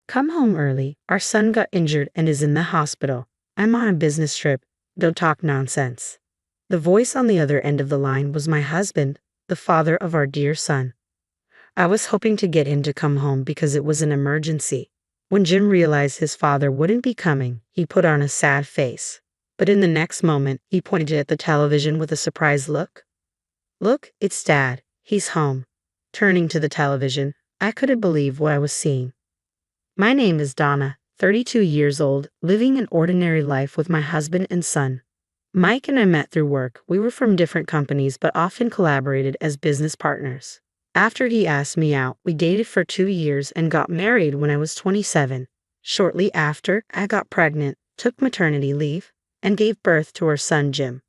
Come home early. Our son got injured and is in the hospital. I'm on a business trip. Don't talk nonsense. The voice on the other end of the line was my husband, the father of our dear son. I was hoping to get him to come home because it was an emergency. When Jim realized his father wouldn't be coming, he put on a sad face. But in the next moment, he pointed at the television with a surprised look. Look, it's Dad. He's home. Turning to the television, I couldn't believe what I was seeing. My name is Donna, 32 years old, living an ordinary life with my husband and son. Mike and I met through work. We were from different companies but often collaborated as business partners. After he asked me out, we dated for 2 years and got married when I was 27. Shortly after, I got pregnant, took maternity leave, and gave birth to our son Jim.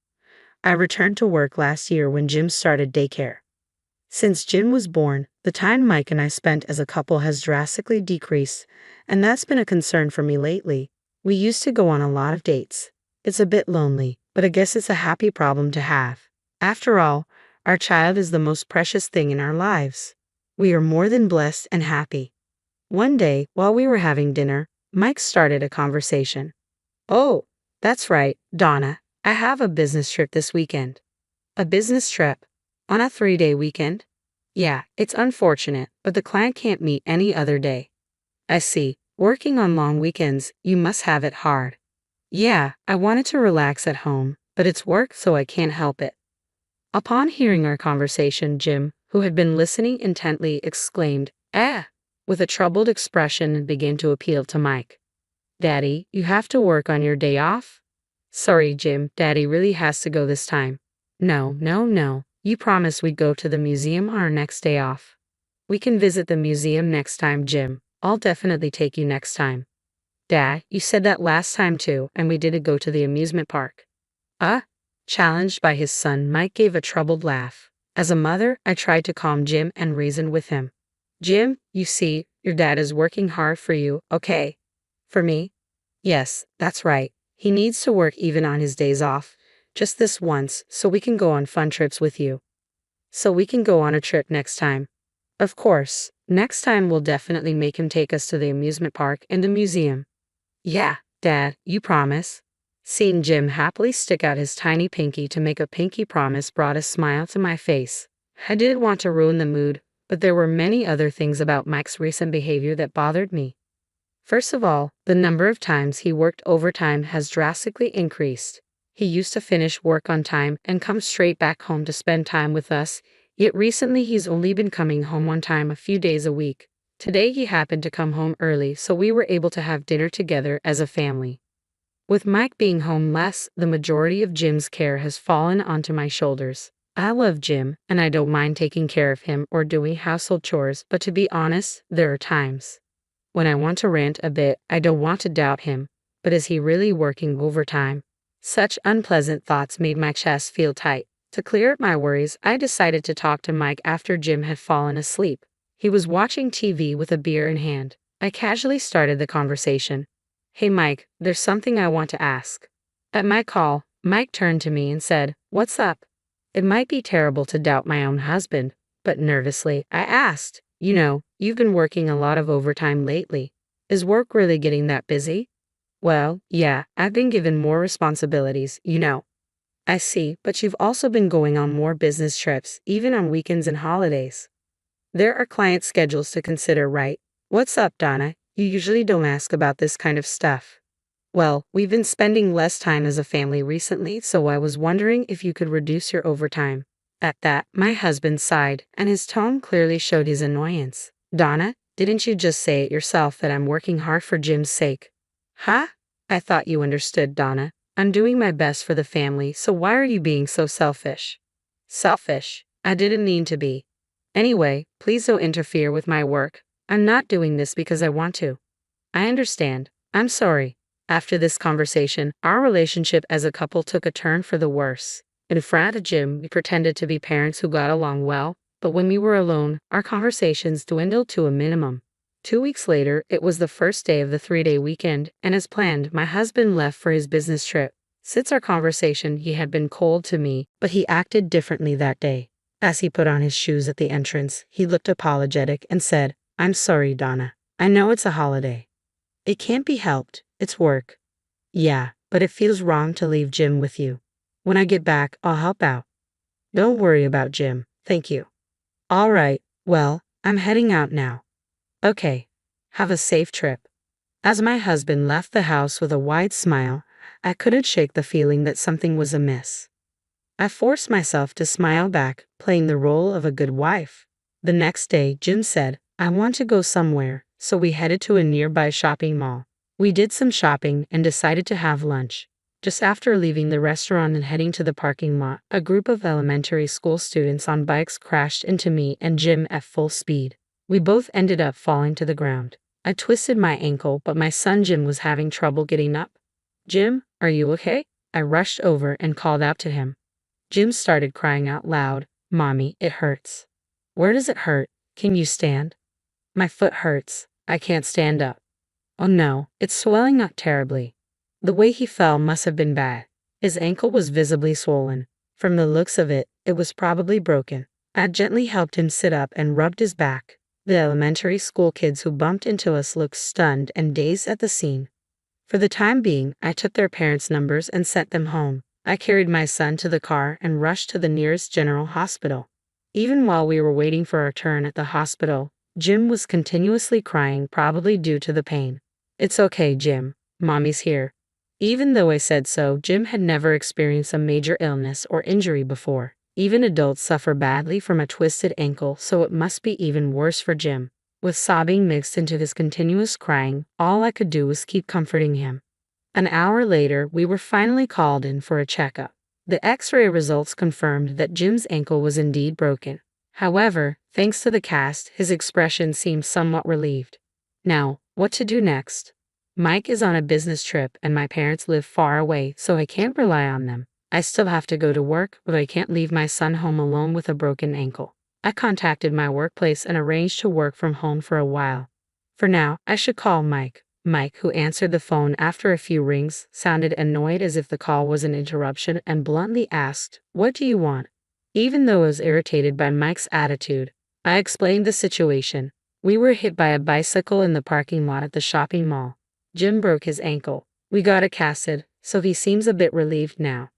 I returned to work last year when Jim started daycare. Since Jim was born, the time Mike and I spent as a couple has drastically decreased, and that's been a concern for me lately. We used to go on a lot of dates. It's a bit lonely, but I guess it's a happy problem to have. After all, our child is the most precious thing in our lives. We are more than blessed and happy. One day, while we were having dinner, Mike started a conversation. Oh, that's right, Donna. I have a business trip this weekend. A business trip? On a 3-day weekend? Yeah, it's unfortunate, but the client can't meet any other day. I see. Working on long weekends, you must have it hard. Yeah, I wanted to relax at home, but it's work, so I can't help it. Upon hearing our conversation, Jim, who had been listening intently, exclaimed, "Ah!" with a troubled expression and began to appeal to Mike. Daddy, you have to work on your day off? Sorry, Jim, Daddy really has to go this time. No. You promised we'd go to the museum on our next day off. We can visit the museum next time, Jim. I'll definitely take you next time. Dad, you said that last time too, and we didn't go to the amusement park. Challenged by his son, Mike gave a troubled laugh. As a mother, I tried to calm Jim and reason with him. Jim, you see, your dad is working hard for you, okay? For me? Yes, that's right. He needs to work even on his days off. Just this once, so we can go on fun trips with you. So we can go on a trip next time. Of course, next time we'll definitely make him take us to the amusement park and the museum. Yeah, Dad, you promise? Seeing Jim happily stick out his tiny pinky to make a pinky promise brought a smile to my face. I didn't want to ruin the mood, but there were many other things about Mike's recent behavior that bothered me. First of all, the number of times he worked overtime has drastically increased. He used to finish work on time and come straight back home to spend time with us, yet recently he's only been coming home on time a few days a week. Today he happened to come home early, so we were able to have dinner together as a family. With Mike being home less, the majority of Jim's care has fallen onto my shoulders. I love Jim, and I don't mind taking care of him or doing household chores, but to be honest, there are times when I want to rant a bit. I don't want to doubt him, but is he really working overtime? Such unpleasant thoughts made my chest feel tight. To clear up my worries, I decided to talk to Mike after Jim had fallen asleep. He was watching TV with a beer in hand. I casually started the conversation. Hey Mike, there's something I want to ask. At my call, Mike turned to me and said, "What's up?" It might be terrible to doubt my own husband, but nervously, I asked, "You've been working a lot of overtime lately. Is work really getting that busy?" Well, yeah, I've been given more responsibilities. I see, but you've also been going on more business trips, even on weekends and holidays. There are client schedules to consider, right? What's up, Donna? You usually don't ask about this kind of stuff. Well, we've been spending less time as a family recently, so I was wondering if you could reduce your overtime. At that, my husband sighed, and his tone clearly showed his annoyance. Donna, didn't you just say it yourself that I'm working hard for Jim's sake? Huh? I thought you understood, Donna. I'm doing my best for the family, so why are you being so selfish? Selfish? I didn't mean to be. Anyway, please don't interfere with my work. I'm not doing this because I want to. I understand. I'm sorry. After this conversation, our relationship as a couple took a turn for the worse. In front of Jim, we pretended to be parents who got along well, but when we were alone, our conversations dwindled to a minimum. 2 weeks later, it was the first day of the 3-day weekend, and as planned, my husband left for his business trip. Since our conversation, he had been cold to me, but he acted differently that day. As he put on his shoes at the entrance, he looked apologetic and said, "I'm sorry, Donna. I know it's a holiday. It can't be helped, it's work. Yeah, but it feels wrong to leave Jim with you. When I get back, I'll help out. Don't worry about Jim, thank you. All right, well, I'm heading out now. Okay, have a safe trip. As my husband left the house with a wide smile, I couldn't shake the feeling that something was amiss. I forced myself to smile back, playing the role of a good wife. The next day, Jim said, I want to go somewhere, so we headed to a nearby shopping mall. We did some shopping and decided to have lunch. Just after leaving the restaurant and heading to the parking lot, a group of elementary school students on bikes crashed into me and Jim at full speed. We both ended up falling to the ground. I twisted my ankle, but my son Jim was having trouble getting up. Jim, are you okay? I rushed over and called out to him. Jim started crying out loud, Mommy, it hurts. Where does it hurt? Can you stand? My foot hurts. I can't stand up. Oh no, it's swelling up terribly. The way he fell must have been bad. His ankle was visibly swollen. From the looks of it, it was probably broken. I gently helped him sit up and rubbed his back. The elementary school kids who bumped into us looked stunned and dazed at the scene. For the time being, I took their parents' numbers and sent them home. I carried my son to the car and rushed to the nearest general hospital. Even while we were waiting for our turn at the hospital, Jim was continuously crying, probably due to the pain. It's okay, Jim. Mommy's here. Even though I said so, Jim had never experienced a major illness or injury before. Even adults suffer badly from a twisted ankle, so it must be even worse for Jim. With sobbing mixed into his continuous crying, all I could do was keep comforting him. An hour later, we were finally called in for a checkup. The X-ray results confirmed that Jim's ankle was indeed broken. However, thanks to the cast, his expression seemed somewhat relieved. Now, what to do next? Mike is on a business trip and my parents live far away, so I can't rely on them. I still have to go to work, but I can't leave my son home alone with a broken ankle. I contacted my workplace and arranged to work from home for a while. For now, I should call Mike. Mike, who answered the phone after a few rings, sounded annoyed as if the call was an interruption and bluntly asked, What do you want? Even though I was irritated by Mike's attitude, I explained the situation. We were hit by a bicycle in the parking lot at the shopping mall. Jim broke his ankle. We got it casted, so he seems a bit relieved now.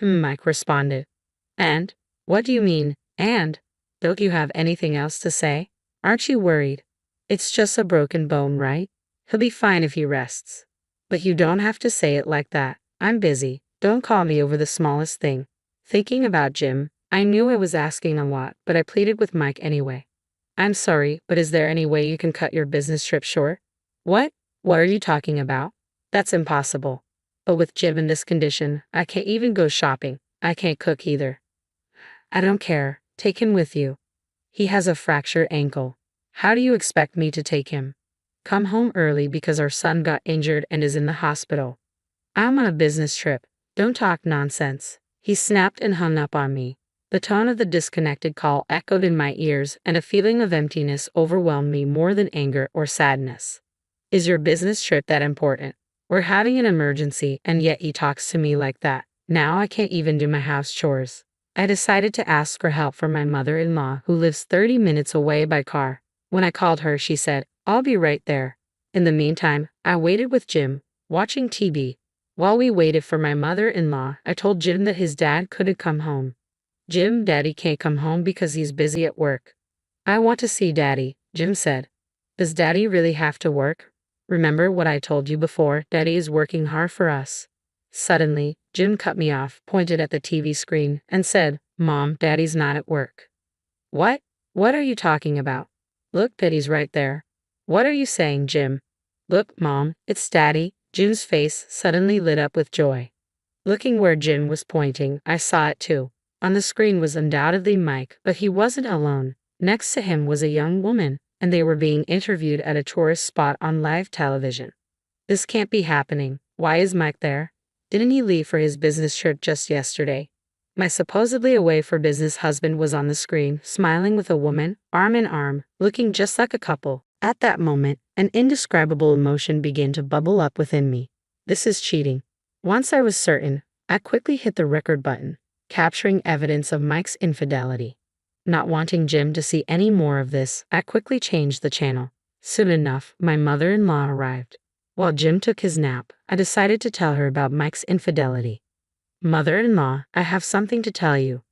Mike responded. And? What do you mean, and? Don't you have anything else to say? Aren't you worried? It's just a broken bone, right? He'll be fine if he rests. But you don't have to say it like that. I'm busy. Don't call me over the smallest thing. Thinking about Jim, I knew I was asking a lot, but I pleaded with Mike anyway. I'm sorry, but is there any way you can cut your business trip short? What? What are you talking about? That's impossible. But with Jim in this condition, I can't even go shopping. I can't cook either. I don't care. Take him with you. He has a fractured ankle. How do you expect me to take him? Come home early because our son got injured and is in the hospital. I'm on a business trip. Don't talk nonsense. He snapped and hung up on me. The tone of the disconnected call echoed in my ears, and a feeling of emptiness overwhelmed me more than anger or sadness. Is your business trip that important? We're having an emergency, and yet he talks to me like that. Now I can't even do my house chores. I decided to ask for help from my mother-in-law, who lives 30 minutes away by car. When I called her, she said, I'll be right there. In the meantime, I waited with Jim, watching TV. While we waited for my mother-in-law, I told Jim that his dad couldn't come home. Jim, Daddy can't come home because he's busy at work. I want to see Daddy, Jim said. Does Daddy really have to work? Remember what I told you before, Daddy is working hard for us. Suddenly, Jim cut me off, pointed at the TV screen, and said, Mom, Daddy's not at work. What? What are you talking about? Look, Daddy's right there. What are you saying, Jim? Look, Mom, it's Daddy. Jim's face suddenly lit up with joy. Looking where Jim was pointing, I saw it too. On the screen was undoubtedly Mike, but he wasn't alone. Next to him was a young woman, and they were being interviewed at a tourist spot on live television. This can't be happening. Why is Mike there? Didn't he leave for his business trip just yesterday? My supposedly away for business husband was on the screen, smiling with a woman, arm in arm, looking just like a couple. At that moment, an indescribable emotion began to bubble up within me. This is cheating. Once I was certain, I quickly hit the record button, capturing evidence of Mike's infidelity. Not wanting Jim to see any more of this, I quickly changed the channel. Soon enough, my mother-in-law arrived. While Jim took his nap, I decided to tell her about Mike's infidelity. Mother-in-law, I have something to tell you.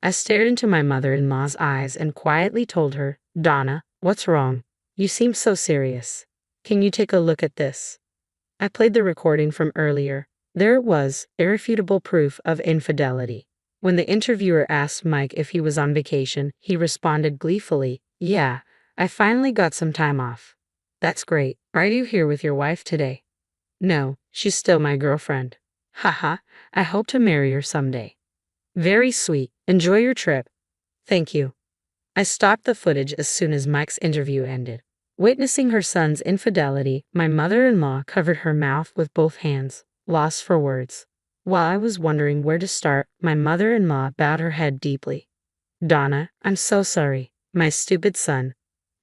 I stared into my mother-in-law's eyes and quietly told her, Donna, what's wrong? You seem so serious. Can you take a look at this? I played the recording from earlier. There it was, irrefutable proof of infidelity. When the interviewer asked Mike if he was on vacation, he responded gleefully, Yeah, I finally got some time off. That's great. Are you here with your wife today? No, she's still my girlfriend. Haha, I hope to marry her someday. Very sweet. Enjoy your trip. Thank you. I stopped the footage as soon as Mike's interview ended. Witnessing her son's infidelity, my mother-in-law covered her mouth with both hands, lost for words. While I was wondering where to start, my mother-in-law bowed her head deeply. Donna, I'm so sorry. My stupid son.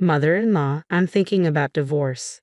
Mother-in-law, I'm thinking about divorce.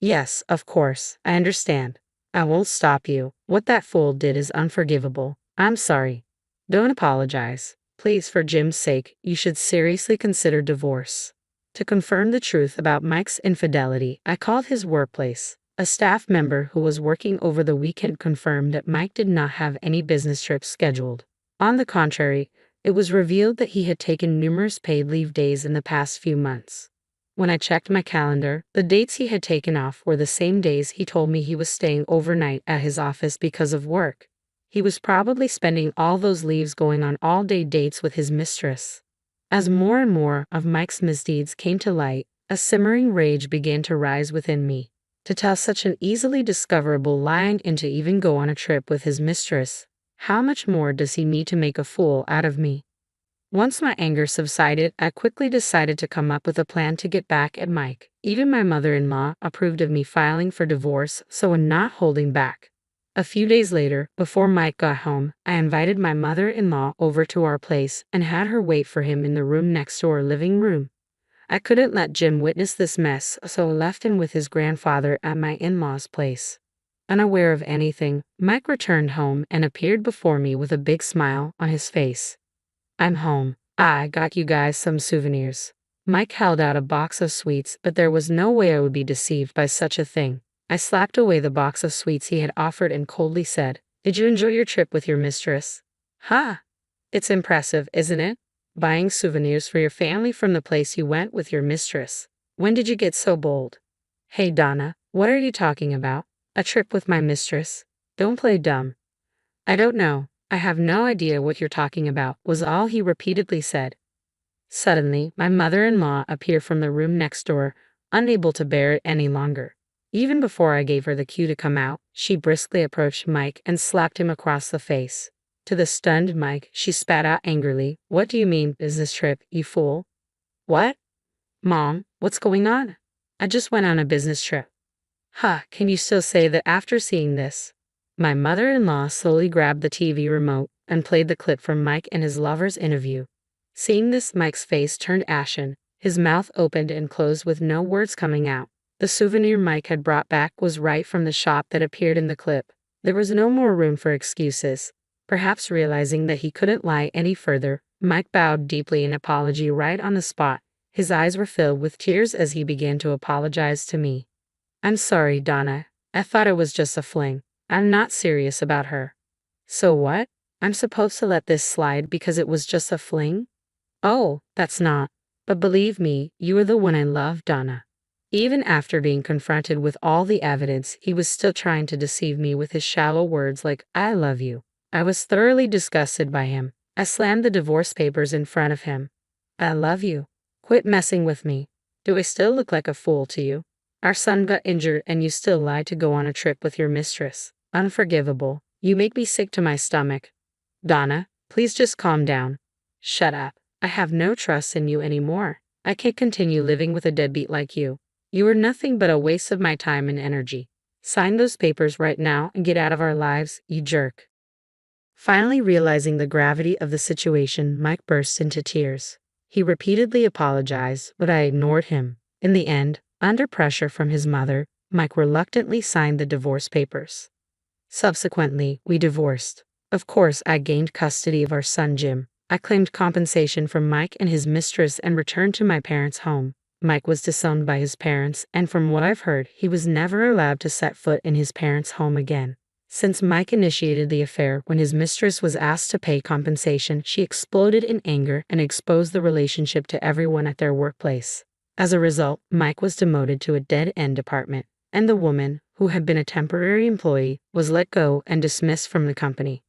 Yes, of course, I understand. I won't stop you. What that fool did is unforgivable. I'm sorry. Don't apologize. Please, for Jim's sake, you should seriously consider divorce. To confirm the truth about Mike's infidelity, I called his workplace. A staff member who was working over the weekend confirmed that Mike did not have any business trips scheduled. On the contrary, it was revealed that he had taken numerous paid leave days in the past few months. When I checked my calendar, the dates he had taken off were the same days he told me he was staying overnight at his office because of work. He was probably spending all those leaves going on all-day dates with his mistress. As more and more of Mike's misdeeds came to light, a simmering rage began to rise within me. To tell such an easily discoverable lie and to even go on a trip with his mistress, how much more does he need to make a fool out of me? Once my anger subsided, I quickly decided to come up with a plan to get back at Mike. Even my mother-in-law approved of me filing for divorce, so I'm not holding back. A few days later, before Mike got home, I invited my mother-in-law over to our place and had her wait for him in the room next to our living room. I couldn't let Jim witness this mess, so I left him with his grandfather at my in-laws' place. Unaware of anything, Mike returned home and appeared before me with a big smile on his face. I'm home. I got you guys some souvenirs. Mike held out a box of sweets, but there was no way I would be deceived by such a thing. I slapped away the box of sweets he had offered and coldly said, Did you enjoy your trip with your mistress? Ha! It's impressive, isn't it? Buying souvenirs for your family from the place you went with your mistress. When did you get so bold? Hey Donna, what are you talking about? A trip with my mistress? Don't play dumb. I don't know. I have no idea what you're talking about, was all he repeatedly said. Suddenly, my mother-in-law appeared from the room next door, unable to bear it any longer. Even before I gave her the cue to come out, she briskly approached Mike and slapped him across the face. To the stunned Mike, she spat out angrily, What do you mean, business trip, you fool? What? Mom, what's going on? I just went on a business trip. Huh, can you still say that after seeing this? My mother-in-law slowly grabbed the TV remote and played the clip from Mike and his lover's interview. Seeing this, Mike's face turned ashen, his mouth opened and closed with no words coming out. The souvenir Mike had brought back was right from the shop that appeared in the clip. There was no more room for excuses. Perhaps realizing that he couldn't lie any further, Mike bowed deeply in apology right on the spot. His eyes were filled with tears as he began to apologize to me. I'm sorry, Donna. I thought it was just a fling. I'm not serious about her. So what? I'm supposed to let this slide because it was just a fling? Oh, that's not. But believe me, you are the one I love, Donna. Even after being confronted with all the evidence, he was still trying to deceive me with his shallow words like, I love you. I was thoroughly disgusted by him. I slammed the divorce papers in front of him. I love you. Quit messing with me. Do I still look like a fool to you? Our son got injured and you still lied to go on a trip with your mistress. Unforgivable. You make me sick to my stomach. Donna, please just calm down. Shut up. I have no trust in you anymore. I can't continue living with a deadbeat like you. You are nothing but a waste of my time and energy. Sign those papers right now and get out of our lives, you jerk. Finally realizing the gravity of the situation, Mike burst into tears. He repeatedly apologized, but I ignored him. In the end, under pressure from his mother, Mike reluctantly signed the divorce papers. Subsequently, we divorced. Of course, I gained custody of our son Jim. I claimed compensation from Mike and his mistress and returned to my parents' home. Mike was disowned by his parents, and from what I've heard, he was never allowed to set foot in his parents' home again. Since Mike initiated the affair, when his mistress was asked to pay compensation, she exploded in anger and exposed the relationship to everyone at their workplace. As a result, Mike was demoted to a dead-end department, and the woman, who had been a temporary employee, was let go and dismissed from the company.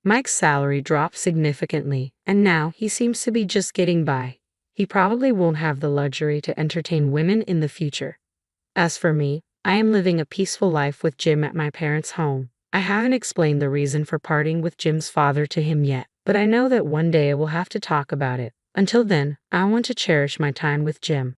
Mike's salary dropped significantly, and now he seems to be just getting by. He probably won't have the luxury to entertain women in the future. As for me, I am living a peaceful life with Jim at my parents' home. I haven't explained the reason for parting with Jim's father to him yet, but I know that one day I will have to talk about it. Until then, I want to cherish my time with Jim.